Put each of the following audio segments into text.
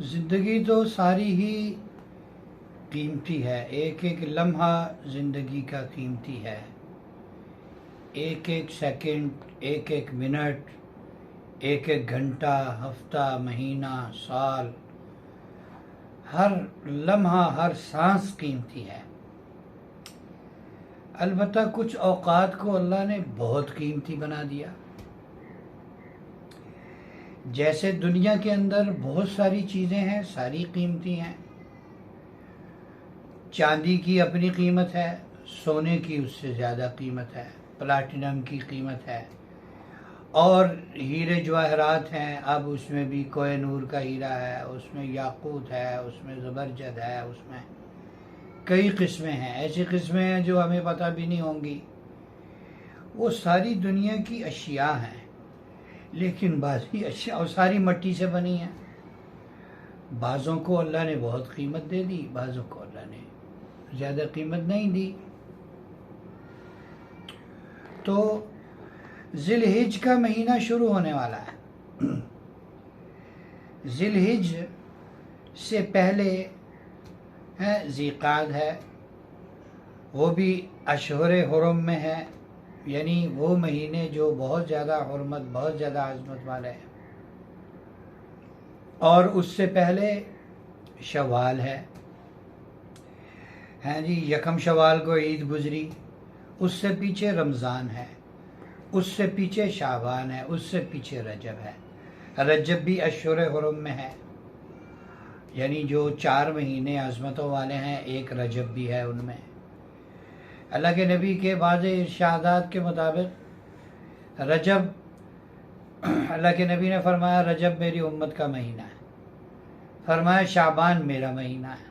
زندگی تو ساری ہی قیمتی ہے، ایک ایک لمحہ زندگی کا قیمتی ہے، ایک ایک سیکنڈ، ایک ایک منٹ، ایک ایک گھنٹہ، ہفتہ، مہینہ، سال، ہر لمحہ، ہر سانس قیمتی ہے۔ البتہ کچھ اوقات کو اللہ نے بہت قیمتی بنا دیا، جیسے دنیا کے اندر بہت ساری چیزیں ہیں، ساری قیمتی ہیں۔ چاندی کی اپنی قیمت ہے، سونے کی اس سے زیادہ قیمت ہے، پلاٹینم کی قیمت ہے، اور ہیرے جواہرات ہیں۔ اب اس میں بھی کوہ نور کا ہیرا ہے، اس میں یاقوت ہے، اس میں زبرجد ہے، اس میں کئی قسمیں ہیں، ایسی قسمیں ہیں جو ہمیں پتہ بھی نہیں ہوں گی۔ وہ ساری دنیا کی اشیاء ہیں، لیکن بعضی اشیاء اور ساری مٹی سے بنی ہیں۔ بعضوں کو اللہ نے بہت قیمت دے دی، بعضوں کو اللہ نے زیادہ قیمت نہیں دی۔ تو ذی الحج کا مہینہ شروع ہونے والا ہے۔ ذی الحج سے پہلے ذی قعد ہے، وہ بھی اشہر حرم میں ہے، یعنی وہ مہینے جو بہت زیادہ حرمت، بہت زیادہ عظمت والے ہیں۔ اور اس سے پہلے شوال ہے، جی یکم شوال کو عید گزری، اس سے پیچھے رمضان ہے، اس سے پیچھے شعبان ہے، اس سے پیچھے رجب ہے۔ رجب بھی اشہر حرم میں ہے، یعنی جو 4 مہینے عظمتوں والے ہیں، ایک رجب بھی ہے ان میں۔ اللہ کے نبی کے بعض ارشادات کے مطابق رجب، اللہ کے نبی نے فرمایا رجب میری امت کا مہینہ ہے، فرمایا شعبان میرا مہینہ ہے،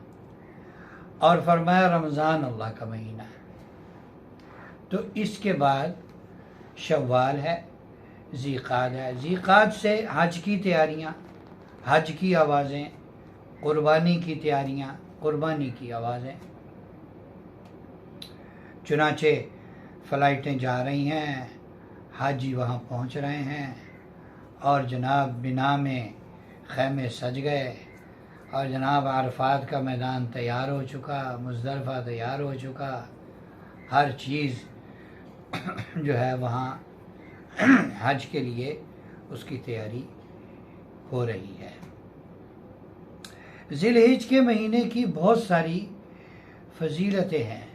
اور فرمایا رمضان اللہ کا مہینہ ہے۔ تو اس کے بعد شوال ہے، ذی قعد ہے۔ ذی قعد سے حج کی تیاریاں، حج کی آوازیں، قربانی کی تیاریاں، قربانی کی آوازیں۔ چنانچہ فلائٹیں جا رہی ہیں، حاجی وہاں پہنچ رہے ہیں، اور جناب منا میں خیمے سج گئے، اور جناب عرفات کا میدان تیار ہو چکا، مزدلفہ تیار ہو چکا، ہر چیز جو ہے وہاں حج کے لیے اس کی تیاری ہو رہی ہے۔ ذی الحج کے مہینے کی بہت ساری فضیلتیں ہیں۔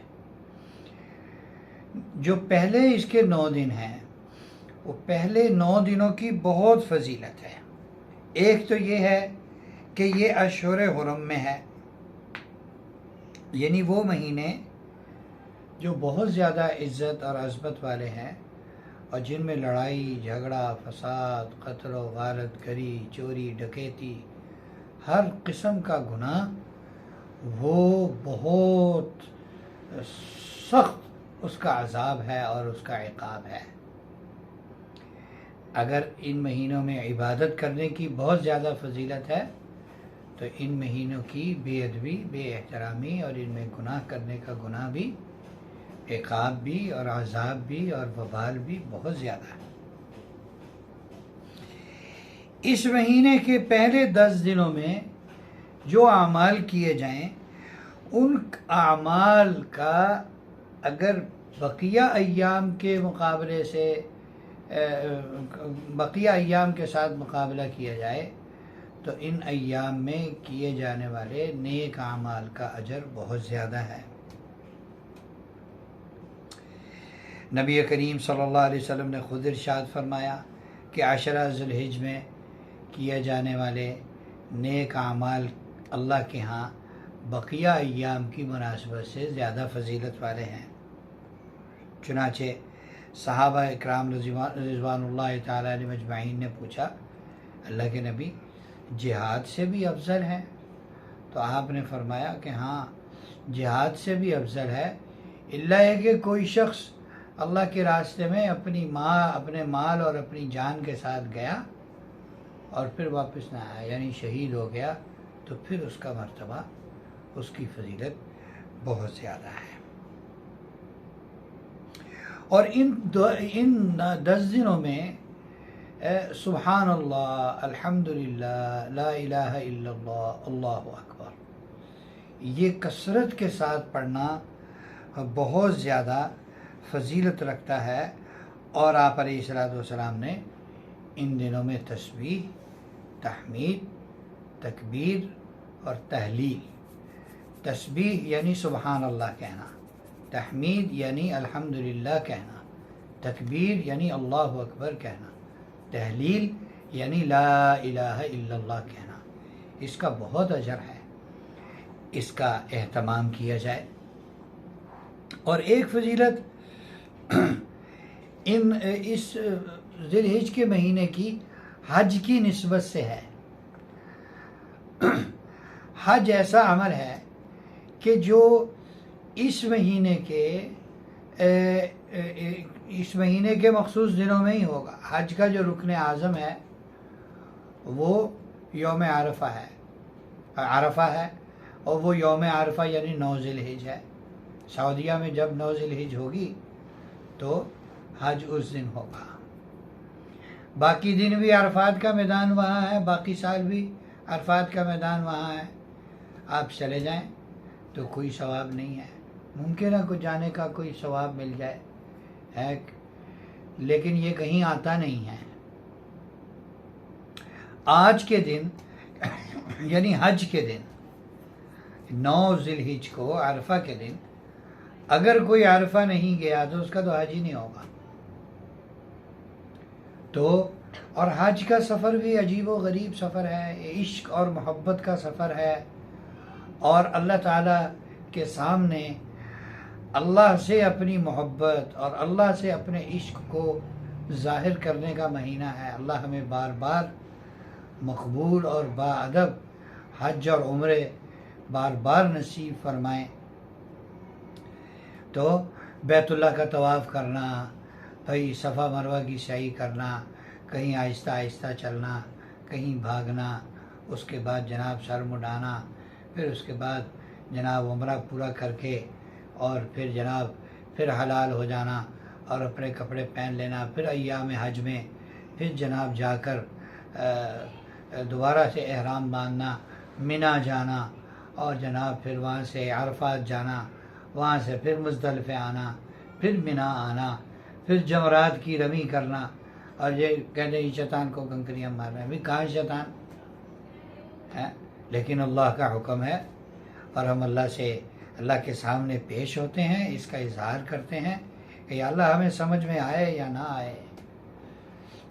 جو پہلے اس کے 9 دن ہیں، وہ پہلے 9 دنوں کی بہت فضیلت ہے۔ ایک تو یہ ہے کہ یہ اشہر حرم میں ہے، یعنی وہ مہینے جو بہت زیادہ عزت اور عظمت والے ہیں، اور جن میں لڑائی جھگڑا، فساد، قتل و غارت گری، چوری ڈکیتی، ہر قسم کا گناہ، وہ بہت سخت اس کا عذاب ہے اور اس کا عقاب ہے۔ اگر ان مہینوں میں عبادت کرنے کی بہت زیادہ فضیلت ہے، تو ان مہینوں کی بے ادبی، بے احترامی، اور ان میں گناہ کرنے کا گناہ بھی، عقاب بھی، اور عذاب بھی، اور وبال بھی بہت زیادہ ہے۔ اس مہینے کے پہلے 10 دنوں میں جو اعمال کیے جائیں، ان اعمال کا اگر بقیہ ایام کے مقابلے سے بقیہ ایام کے ساتھ مقابلہ کیا جائے، تو ان ایام میں کیے جانے والے نیک اعمال کا اجر بہت زیادہ ہے۔ نبی کریم صلی اللہ علیہ وسلم نے خود ارشاد فرمایا کہ عشرہ ذی الحج میں کیے جانے والے نیک اعمال اللہ کے ہاں بقیہ ایام کی مناسبت سے زیادہ فضیلت والے ہیں۔ چنانچہ صحابہ اکرام رضوان اللہ تعالیٰ علیہ مجمعین نے پوچھا، اللہ کے نبی جہاد سے بھی افضل ہے؟ تو آپ نے فرمایا کہ ہاں، جہاد سے بھی افضل ہے، اللہ ہے کہ کوئی شخص اللہ کے راستے میں اپنے مال اور اپنی جان کے ساتھ گیا اور پھر واپس نہ آیا، یعنی شہید ہو گیا، تو پھر اس کا مرتبہ، اس کی فضیلت بہت زیادہ ہے۔ اور ان 10 دنوں میں سبحان اللہ، الحمدللہ، لا الہ الا اللہ، اللہ اکبر، یہ کثرت کے ساتھ پڑھنا بہت زیادہ فضیلت رکھتا ہے۔ اور آپ علیہ الصلوۃ والسلام نے ان دنوں میں تسبیح، تحمید، تکبیر اور تحلیل، تسبیح یعنی سبحان اللہ کہنا، تحمید یعنی الحمدللہ کہنا، تکبیر یعنی اللہ اکبر کہنا، تحلیل یعنی لا الہ الا اللہ کہنا، اس کا بہت اجر ہے، اس کا اہتمام کیا جائے۔ اور ایک فضیلت اس ذی الحج کے مہینے کی حج کی نسبت سے ہے۔ حج ایسا عمل ہے کہ جو اس مہینے کے مخصوص دنوں میں ہی ہوگا۔ حج کا جو رکن اعظم ہے وہ یوم عرفہ ہے، اور وہ یوم عرفہ یعنی 9 ذی الحج ہے۔ سعودیہ میں جب 9 ذی الحج ہوگی تو حج اس دن ہوگا۔ باقی دن بھی عرفات کا میدان وہاں ہے، باقی سال بھی عرفات کا میدان وہاں ہے، آپ چلے جائیں تو کوئی ثواب نہیں ہے۔ ممکن ہے کچھ جانے کا کوئی ثواب مل جائے ہے، لیکن یہ کہیں آتا نہیں ہے۔ آج کے دن یعنی حج کے دن 9 ذی الحج کو، عرفہ کے دن، اگر کوئی عرفہ نہیں گیا تو اس کا تو حج ہی نہیں ہوگا۔ اور حج کا سفر بھی عجیب و غریب سفر ہے، عشق اور محبت کا سفر ہے، اور اللہ تعالیٰ کے سامنے اللہ سے اپنی محبت اور اللہ سے اپنے عشق کو ظاہر کرنے کا مہینہ ہے۔ اللہ ہمیں بار بار مقبول اور باادب حج اور عمرے بار بار نصیب فرمائیں۔ تو بیت اللہ کا طواف کرنا، بھائی صفا مروہ کی سعی کرنا، کہیں آہستہ آہستہ چلنا، کہیں بھاگنا، اس کے بعد جناب سر مڈانا، پھر اس کے بعد جناب عمرہ پورا کر کے اور پھر جناب پھر حلال ہو جانا اور اپنے کپڑے پہن لینا، پھر ایام حج میں پھر جناب جا کر دوبارہ سے احرام باندھنا، منا جانا، اور جناب پھر وہاں سے عرفات جانا، وہاں سے پھر مزدلفہ آنا، پھر منا آنا، پھر جمرات کی رمی کرنا۔ اور یہ کہتے ہیں شیطان کو کنکریاں مار رہے ہیں، بھی کہاں شیطان ہے؟ لیکن اللہ کا حکم ہے، اور ہم اللہ کے سامنے پیش ہوتے ہیں، اس کا اظہار کرتے ہیں کہ یا اللہ ہمیں سمجھ میں آئے یا نہ آئے،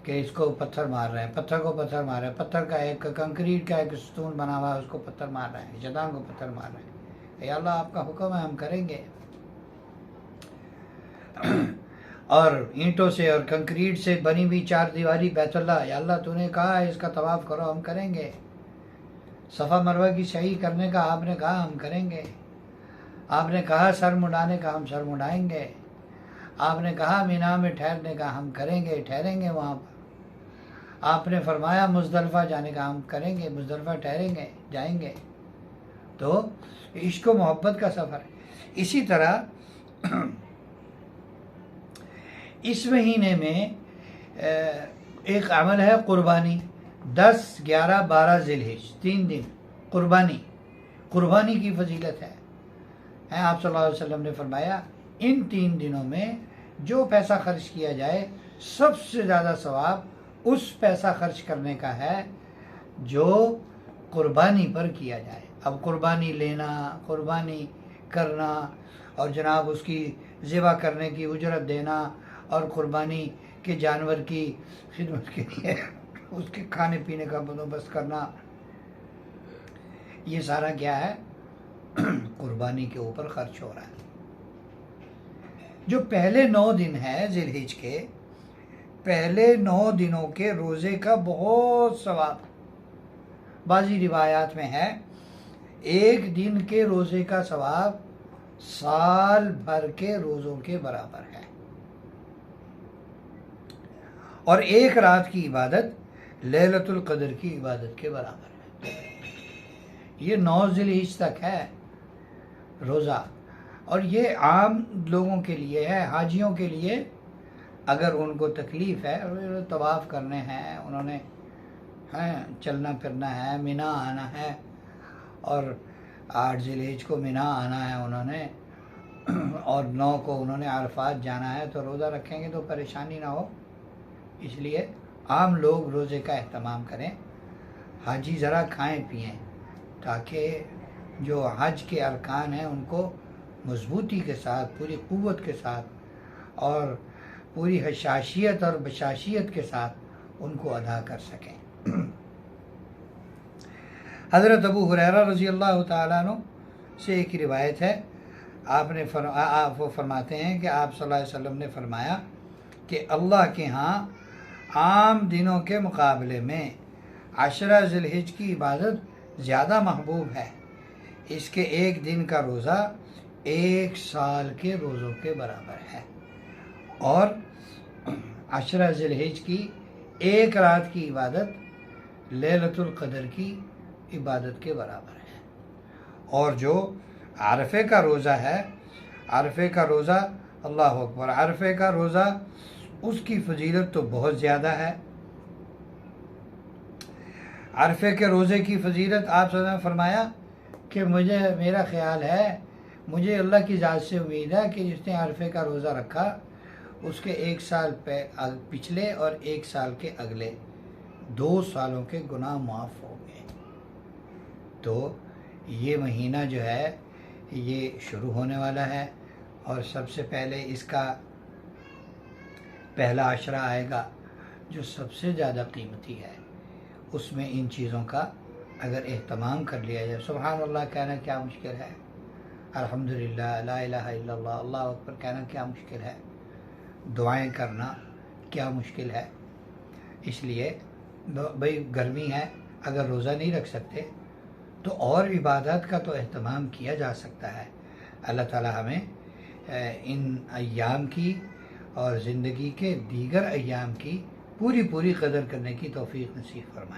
کہ اس کو پتھر مار رہے ہیں، پتھر کو پتھر مار رہے ہیں، پتھر کا ایک کنکریٹ کا ایک ستون بنا ہوا ہے، اس کو پتھر مار رہے ہیں، شیطان کو پتھر مار رہے ہیں، یا اللہ آپ کا حکم ہے، ہم کریں گے۔ اور اینٹوں سے اور کنکریٹ سے بنی ہوئی 4 دیواری بیت اللہ، یا اللہ تو نے کہا ہے اس کا طواف کرو، ہم کریں گے۔ صفا مروہ کی سعی کرنے کا آپ نے کہا، ہم کریں گے۔ آپ نے کہا سر مڈانے کا، ہم سر مڈائیں گے۔ آپ نے کہا مینا میں ٹھہرنے کا، ہم کریں گے، ٹھہریں گے وہاں پر۔ آپ نے فرمایا مزدلفہ جانے کا، ہم کریں گے، مزدلفہ ٹھہریں گے، جائیں گے۔ تو عشق و محبت کا سفر ہے۔ اسی طرح اس مہینے میں ایک عمل ہے قربانی، 10، 11، 12 ذی الحج، 3 دن قربانی کی فضیلت ہے۔ آپ صلی اللہ علیہ وسلم نے فرمایا ان 3 دنوں میں جو پیسہ خرچ کیا جائے سب سے زیادہ ثواب اس پیسہ خرچ کرنے کا ہے جو قربانی پر کیا جائے۔ اب قربانی لینا، قربانی کرنا، اور جناب اس کی ذبح کرنے کی اجرت دینا، اور قربانی کے جانور کی خدمت کے لیے اس کے کھانے پینے کا بندوبست کرنا، یہ سارا کیا ہے؟ قربانی کے اوپر خرچ ہو رہا ہے۔ جو پہلے 9 دن ہے ذی الحج کے، پہلے 9 دنوں کے روزے کا بہت ثواب، بعضی روایات میں ہے 1 دن کے روزے کا ثواب سال بھر کے روزوں کے برابر ہے، اور 1 رات کی عبادت لیلۃ القدر کی عبادت کے برابر ہے۔ یہ 9 ذی الحج تک ہے روزہ، اور یہ عام لوگوں کے لیے ہے، حاجیوں کے لیے اگر ان کو تکلیف ہے، طواف کرنے ہیں، انہوں نے چلنا پھرنا ہے، مینا آنا ہے، اور 8 ذی الحجہ کو مینا آنا ہے انہوں نے، اور 9 کو انہوں نے عرفات جانا ہے، تو روزہ رکھیں گے تو پریشانی نہ ہو، اس لیے عام لوگ روزے کا اہتمام کریں۔ حاجی ذرا کھائیں پئیں تاکہ جو حج کے ارکان ہیں ان کو مضبوطی کے ساتھ، پوری قوت کے ساتھ اور پوری حشاشیت اور بشاشیت کے ساتھ ان کو ادا کر سکیں۔ حضرت ابو ہریرہ رضی اللہ تعالیٰ عنہ سے ایک روایت ہے، آپ وہ فرماتے ہیں کہ آپ صلی اللہ علیہ وسلم نے فرمایا کہ اللہ کے ہاں عام دنوں کے مقابلے میں 10 ذی الحجہ کی عبادت زیادہ محبوب ہے، اس کے ایک دن کا روزہ 1 سال کے روزوں کے برابر ہے، اور 10 ذی الحجہ کی ایک رات کی عبادت لیلۃ القدر کی عبادت کے برابر ہے۔ اور جو عرفے کا روزہ ہے، عرفے کا روزہ، اللہ اکبر، عرفے کا روزہ اس کی فضیلت تو بہت زیادہ ہے۔ عرفے کے روزے کی فضیلت آپ صلی اللہ علیہ وسلم نے فرمایا کہ میرا خیال ہے، مجھے اللہ کی ذات سے امید ہے کہ جس نے عرفے کا روزہ رکھا اس کے 1 سال پچھلے اور 1 سال کے اگلے 2 سالوں کے گناہ معاف ہو گئے۔ تو یہ مہینہ جو ہے یہ شروع ہونے والا ہے، اور سب سے پہلے اس کا پہلا عشرہ آئے گا جو سب سے زیادہ قیمتی ہے، اس میں ان چیزوں کا اگر اہتمام کر لیا جائے، سبحان اللہ کہنا کیا مشکل ہے، الحمدللہ، لا الہ الا اللہ، اللہ اکبر کہنا کیا مشکل ہے، دعائیں کرنا کیا مشکل ہے۔ اس لیے بھئی گرمی ہے، اگر روزہ نہیں رکھ سکتے تو اور عبادات کا تو اہتمام کیا جا سکتا ہے۔ اللہ تعالی ہمیں ان ایام کی اور زندگی کے دیگر ایام کی پوری قدر کرنے کی توفیق نصیب فرمائے۔